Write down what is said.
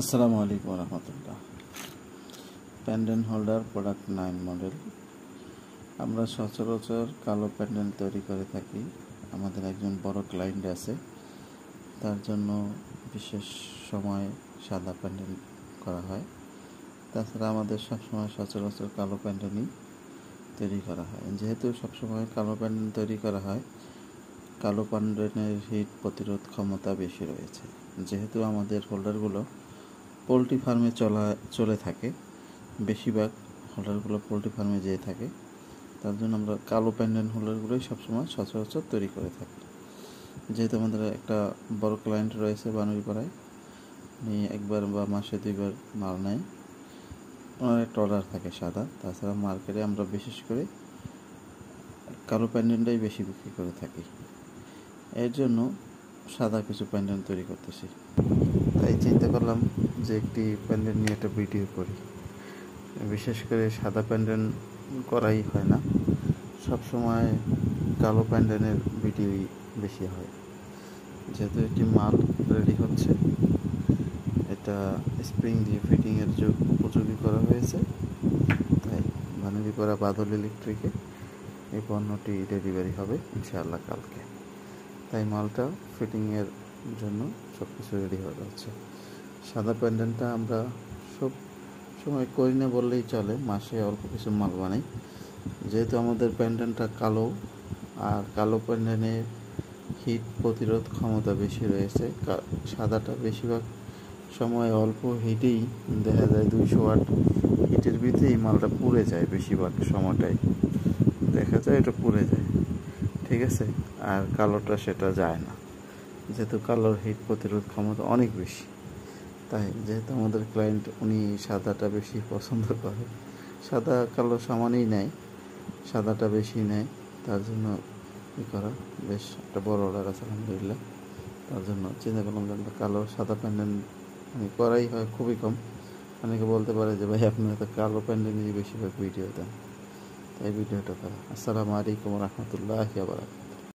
আসসালামু আলাইকুম রহমতুল্লাহ। Pendant holder product 9 model. আমরা সচরাচর কালো প্যান্ডেন্ট তৈরি করে থাকি। আমাদের একজন বড় ক্লায়েন্ট আছে, তার জন্য বিশেষ সময় সাদা প্যান্ডেন্ট করা হয়। তাছাড়া আমাদের সবসময় সচরাচর কালো প্যান্ডেন্টই তৈরি করা হয়। যেহেতু সবসময় কালো প্যান্ডেন্ট তৈরি করা হয়, কালো প্যান্ডেন্টের হিট প্রতিরোধ ক্ষমতা বেশি রয়েছে। যেহেতু আমাদের হোল্ডারগুলো পোলট্রি ফার্মে চলে থাকে, বেশিরভাগ হোল্ডারগুলো পোলট্রি ফার্মে যেয়ে থাকে, তার জন্য আমরা কালো প্যান্ডেন্ট হোল্ডারগুলোই সবসময় সচরাচর তৈরি করে থাকি। যেহেতু আমাদের একটা বড় ক্লায়েন্ট রয়েছে বানুড়িপাড়ায়, উনি একবার বা মাসে 2বার মাল নেয়। ওনার একটা অর্ডার থাকে সাদা। তাছাড়া মার্কেটে আমরা বিশেষ করে কালো প্যান্ডেন্টটাই বেশি বিক্রি করে থাকি। এর জন্য সাদা কিছু প্যান্ডেন্ট তৈরি করতেছি। তাই চিন্তা করলাম যে একটি প্যান্ডেন্ট নিয়ে একটা ভিডিও করি। বিশেষ করে সাদা প্যান্ডেন্ট করাই হয় না, সবসময় কালো প্যান্ডেন্টের ভিডিওই বেশি হয়। যেহেতু একটি মাল রেডি হচ্ছে, এটা স্প্রিং দিয়ে ফিটিংয়ের উপযোগী করা হয়েছে, তাই বানুড়িপাড়া বাদল ইলেকট্রিকে এই পণ্যটি ডেলিভারি হবে ইনশাআল্লাহ কালকে। তাই মালটা ফিটিংয়ের জন্য সব কিছু রেডি হয়ে যাচ্ছে। সাদা প্যান্ডেন্টটা আমরা সব সময় করি না বললেই চলে, মাসে অল্প কিছু মাল বানাই। যেহেতু আমাদের প্যান্ডেন্টটা কালো, আর কালো প্যান্ডেন্টের হিট প্রতিরোধ ক্ষমতা বেশি রয়েছে। সাদাটা বেশিরভাগ সময় অল্প হিটেই দেখা যায় 200 ওয়াট হিটের ভিতরেই মালটা পুড়ে যায়। বেশিরভাগ সময়টাই দেখা যায় এটা পুড়ে যায়, ঠিক আছে। আর কালোটা সেটা যায় না, যেহেতু কালোর হিট প্রতিরোধ ক্ষমতা অনেক বেশি। তাই যেহেতু আমাদের ক্লায়েন্ট উনি সাদাটা বেশি পছন্দ করে, সাদা কালো সমানই নেয়, সাদাটা বেশি নেয়, তার জন্য করা বেশ একটা বড় অর্ডার আছে আলহামদুলিল্লাহ। তার জন্য চিন্তা করলাম যে আমরা কালো সাদা প্যান্ডেন্ট করাই হয় খুবই কম। অনেকে বলতে পারে যে ভাই আপনারা তো কালো প্যান্ডেন্টই বেশিরভাগ ভিডিও দেন, তাই ভিডিওটা করা। আসসালামু আলাইকুম রহমতুল্লাহি ওয়া বারাকাতুহু।